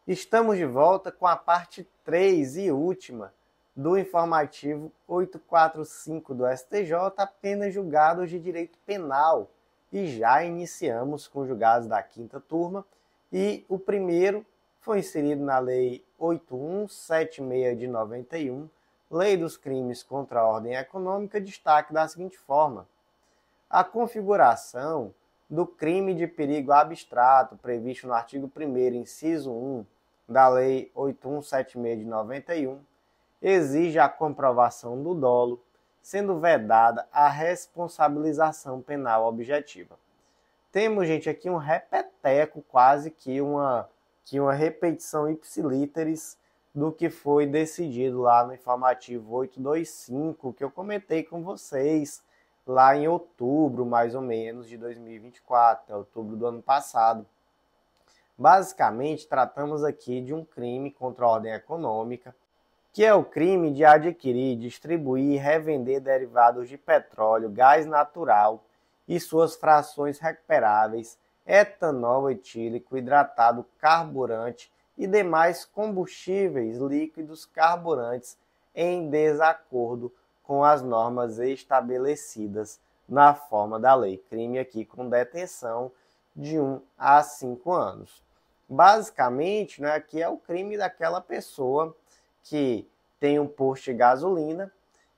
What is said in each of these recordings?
Estamos de volta com a parte 3 e última do informativo 845 do STJ, apenas julgados de direito penal. E já iniciamos com julgados da quinta turma e o primeiro foi inserido na Lei 8176 de 91, Lei dos Crimes contra a Ordem Econômica, destaque da seguinte forma: a configuração do crime de perigo abstrato previsto no artigo 1º, inciso 1, da Lei 8176 de 91, exige a comprovação do dolo, sendo vedada a responsabilização penal objetiva. Temos, gente, aqui um repeteco, quase que uma repetição ipsilíteris do que foi decidido lá no informativo 825, que eu comentei com vocês lá em outubro, mais ou menos, de 2024, outubro do ano passado. Basicamente, tratamos aqui de um crime contra a ordem econômica, que é o crime de adquirir, distribuir e revender derivados de petróleo, gás natural e suas frações recuperáveis, etanol etílico, hidratado, carburante e demais combustíveis líquidos carburantes em desacordo com as normas estabelecidas na forma da lei. Crime aqui com detenção de 1 a 5 anos. Basicamente, né, aqui é o crime daquela pessoa que tem um posto de gasolina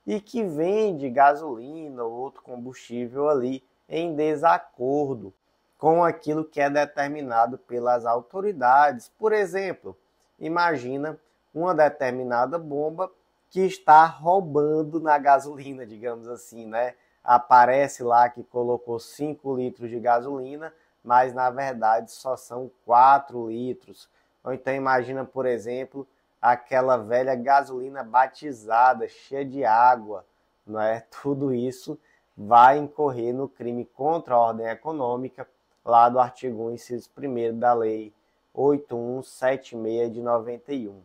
e que vende gasolina ou outro combustível ali em desacordo com aquilo que é determinado pelas autoridades. Por exemplo, imagina uma determinada bomba que está roubando na gasolina, digamos assim, né? Aparece lá que colocou 5 litros de gasolina, mas na verdade só são 4 litros. Ou então imagina, por exemplo, aquela velha gasolina batizada, cheia de água, não é? Tudo isso vai incorrer no crime contra a ordem econômica, lá do artigo 1, inciso 1º da Lei 8176 de 91.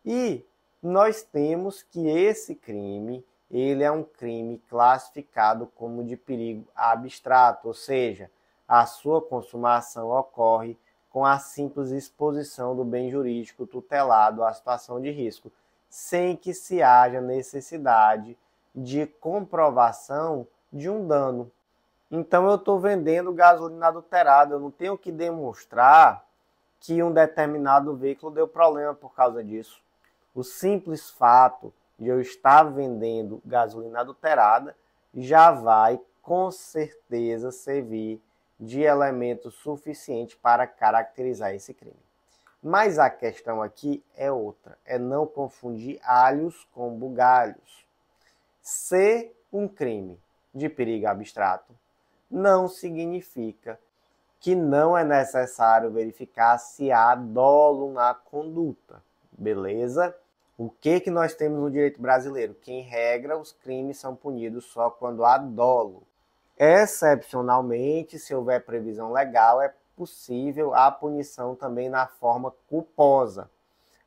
E nós temos que esse crime, ele é um crime classificado como de perigo abstrato, ou seja, a sua consumação ocorre com a simples exposição do bem jurídico tutelado à situação de risco, sem que se haja necessidade de comprovação de um dano. Então eu estou vendendo gasolina adulterada, eu não tenho que demonstrar que um determinado veículo deu problema por causa disso. O simples fato de eu estar vendendo gasolina adulterada já vai, com certeza, servir de elemento suficiente para caracterizar esse crime. Mas a questão aqui é outra, é não confundir alhos com bugalhos. Ser um crime de perigo abstrato não significa que não é necessário verificar se há dolo na conduta, beleza? O que nós temos no direito brasileiro? Que, em regra, os crimes são punidos só quando há dolo. Excepcionalmente, se houver previsão legal, é possível a punição também na forma culposa.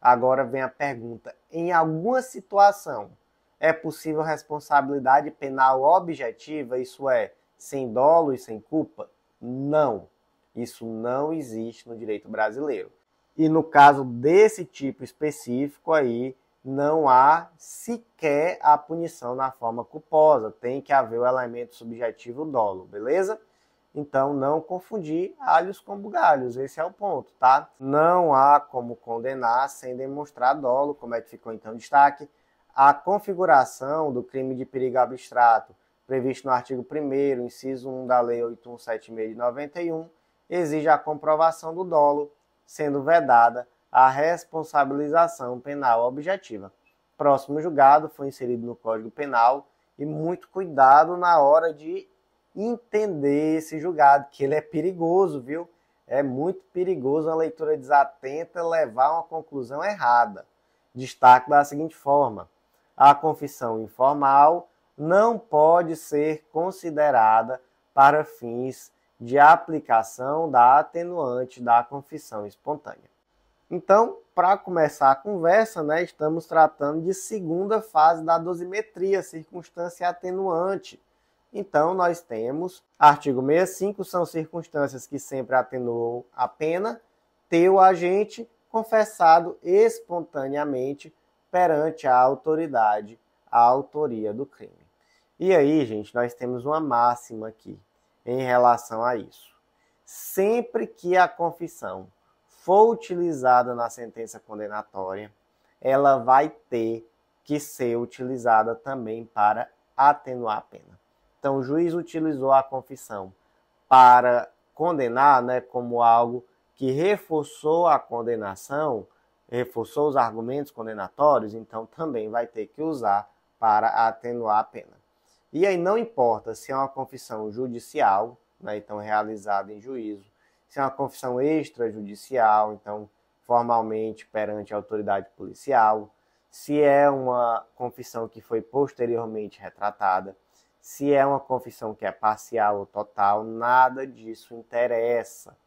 Agora vem a pergunta: em alguma situação é possível responsabilidade penal objetiva, isso é, sem dolo e sem culpa? Não. Isso não existe no direito brasileiro. E no caso desse tipo específico aí, não há sequer a punição na forma culposa. Tem que haver o elemento subjetivo dolo, beleza? Então, não confundir alhos com bugalhos. Esse é o ponto, tá? Não há como condenar sem demonstrar dolo, como é que ficou então em destaque. A configuração do crime de perigo abstrato, previsto no artigo 1º, inciso 1 da Lei 8176 de 91, exige a comprovação do dolo, sendo vedada a responsabilização penal objetiva. Próximo julgado foi inserido no Código Penal e muito cuidado na hora de entender esse julgado, que ele é perigoso, viu? É muito perigoso a leitura desatenta levar a uma conclusão errada. Destaque da seguinte forma: a confissão informal não pode ser considerada para fins de aplicação da atenuante da confissão espontânea. Então, para começar a conversa, né, estamos tratando de segunda fase da dosimetria, circunstância atenuante. Então, nós temos, artigo 65, são circunstâncias que sempre atenuam a pena, ter o agente confessado espontaneamente perante a autoridade a autoria do crime. E aí, gente, nós temos uma máxima aqui em relação a isso. Sempre que a confissão for utilizada na sentença condenatória, ela vai ter que ser utilizada também para atenuar a pena. Então, o juiz utilizou a confissão para condenar, né, como algo que reforçou a condenação, reforçou os argumentos condenatórios, então também vai ter que usar para atenuar a pena. E aí não importa se é uma confissão judicial, né, então realizada em juízo, se é uma confissão extrajudicial, então formalmente perante a autoridade policial, se é uma confissão que foi posteriormente retratada, se é uma confissão que é parcial ou total, nada disso interessa.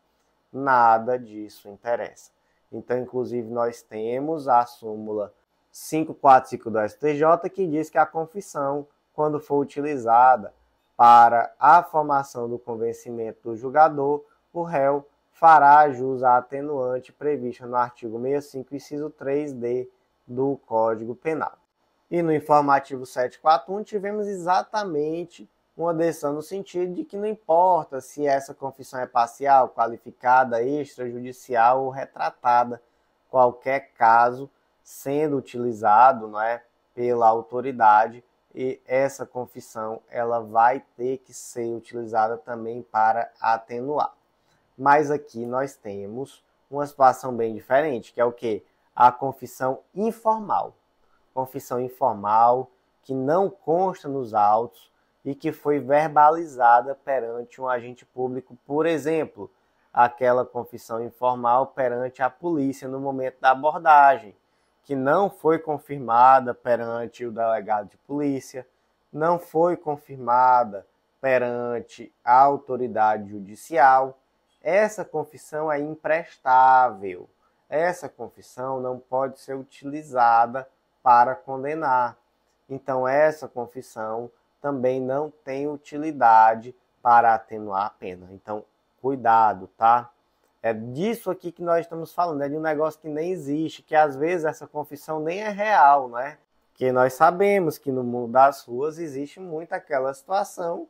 Nada disso interessa. Então, inclusive, nós temos a súmula 545 do STJ que diz que a confissão, quando for utilizada para a formação do convencimento do julgador, o réu fará jus à atenuante prevista no artigo 65, inciso 3d do Código Penal. E no informativo 741 tivemos exatamente uma decisão no sentido de que não importa se essa confissão é parcial, qualificada, extrajudicial ou retratada, qualquer caso sendo utilizado, não é, pela autoridade, e essa confissão ela vai ter que ser utilizada também para atenuar. Mas aqui nós temos uma situação bem diferente, que é o quê? A confissão informal. Confissão informal que não consta nos autos e que foi verbalizada perante um agente público, por exemplo, aquela confissão informal perante a polícia no momento da abordagem, que não foi confirmada perante o delegado de polícia, não foi confirmada perante a autoridade judicial. Essa confissão é imprestável. Essa confissão não pode ser utilizada para condenar. Então, essa confissão também não tem utilidade para atenuar a pena. Então, cuidado, tá? É disso aqui que nós estamos falando, é de um negócio que nem existe, que às vezes essa confissão nem é real, né? Porque nós sabemos que no mundo das ruas existe muito aquela situação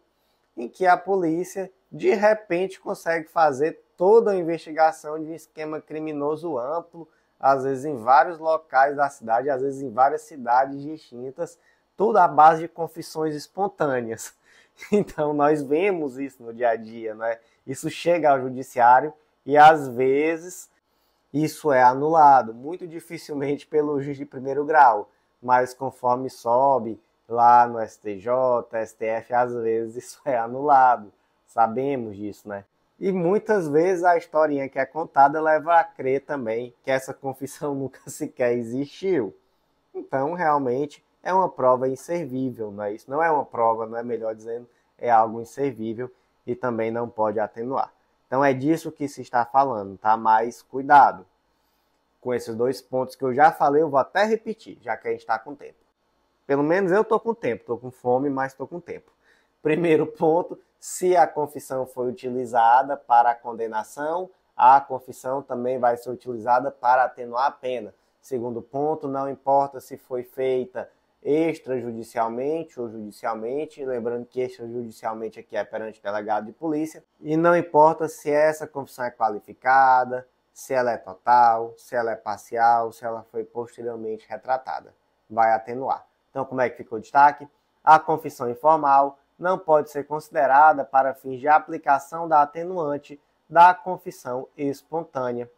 em que a polícia, de repente, consegue fazer toda a investigação de um esquema criminoso amplo, às vezes em vários locais da cidade, às vezes em várias cidades distintas, tudo à base de confissões espontâneas. Então, nós vemos isso no dia a dia, né? Isso chega ao judiciário e, às vezes, isso é anulado. Muito dificilmente pelo juiz de primeiro grau, mas conforme sobe lá no STJ, STF, às vezes isso é anulado. Sabemos disso, né? E muitas vezes a historinha que é contada leva a crer também que essa confissão nunca sequer existiu. Então, realmente, é uma prova inservível, não é isso? Não é uma prova, não é melhor dizendo, é algo inservível e também não pode atenuar. Então, é disso que se está falando, tá? Mas cuidado com esses dois pontos que eu já falei, eu vou até repetir, já que a gente está com tempo. Pelo menos eu estou com tempo, estou com fome, mas estou com tempo. Primeiro ponto, se a confissão foi utilizada para a condenação, a confissão também vai ser utilizada para atenuar a pena. Segundo ponto, não importa se foi feita extrajudicialmente ou judicialmente, lembrando que extrajudicialmente aqui é perante o delegado de polícia, e não importa se essa confissão é qualificada, se ela é total, se ela é parcial, se ela foi posteriormente retratada. Vai atenuar. Então, como é que ficou o destaque? A confissão informal não pode ser considerada para fins de aplicação da atenuante da confissão espontânea.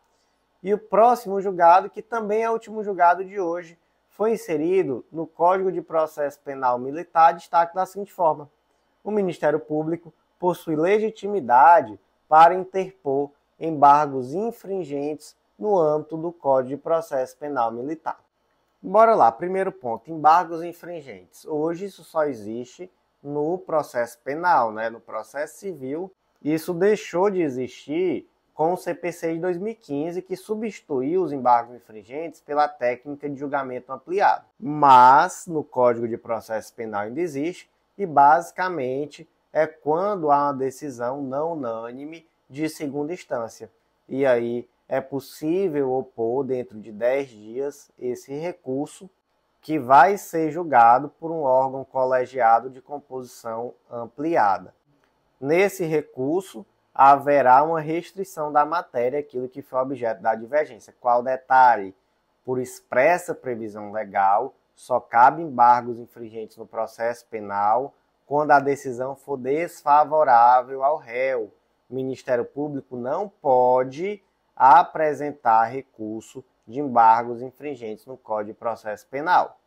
E o próximo julgado, que também é o último julgado de hoje, foi inserido no Código de Processo Penal Militar, destaque da seguinte forma: o Ministério Público possui legitimidade para interpor embargos infringentes no âmbito do Código de Processo Penal Militar. Bora lá, primeiro ponto, embargos infringentes. Hoje isso só existe no processo penal, né? No processo civil. Isso deixou de existir com o CPC de 2015, que substituiu os embargos infringentes pela técnica de julgamento ampliado. Mas no Código de Processo Penal ainda existe, e basicamente é quando há uma decisão não unânime de segunda instância. E aí é possível opor dentro de 10 dias esse recurso, que vai ser julgado por um órgão colegiado de composição ampliada. Nesse recurso, haverá uma restrição da matéria, aquilo que foi objeto da divergência. Qual detalhe? Por expressa previsão legal, só cabe embargos infringentes no processo penal quando a decisão for desfavorável ao réu. O Ministério Público não pode apresentar recurso de embargos infringentes no Código de Processo Penal.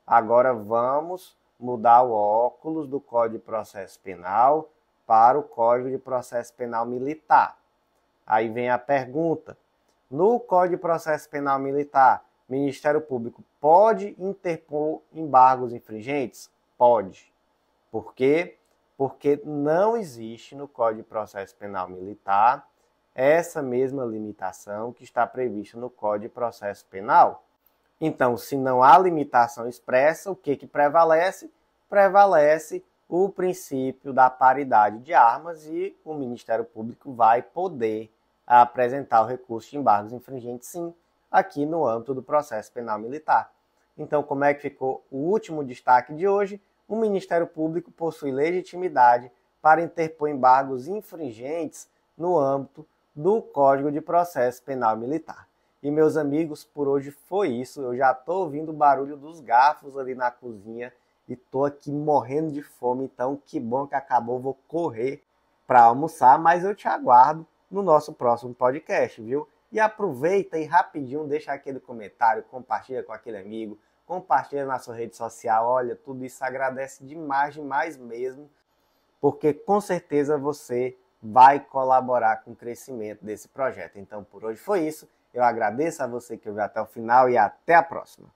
Agora vamos mudar o óculos do Código de Processo Penal para o Código de Processo Penal Militar. Aí vem a pergunta: no Código de Processo Penal Militar, o Ministério Público pode interpor embargos infringentes? Pode. Por quê? Porque não existe no Código de Processo Penal Militar essa mesma limitação que está prevista no Código de Processo Penal. Então, se não há limitação expressa, o que prevalece? Prevalece o princípio da paridade de armas e o Ministério Público vai poder apresentar o recurso de embargos infringentes, sim, aqui no âmbito do processo penal militar. Então, como é que ficou o último destaque de hoje? O Ministério Público possui legitimidade para interpor embargos infringentes no âmbito do Código de Processo Penal Militar. E, meus amigos, por hoje foi isso. Eu já estou ouvindo o barulho dos garfos ali na cozinha e estou aqui morrendo de fome, então que bom que acabou, vou correr para almoçar, mas eu te aguardo no nosso próximo podcast, viu? E aproveita e rapidinho deixa aquele comentário, compartilha com aquele amigo, compartilha na sua rede social, olha, tudo isso agradece demais, demais mesmo, porque com certeza você vai colaborar com o crescimento desse projeto. Então por hoje foi isso, eu agradeço a você que ouviu até o final e até a próxima.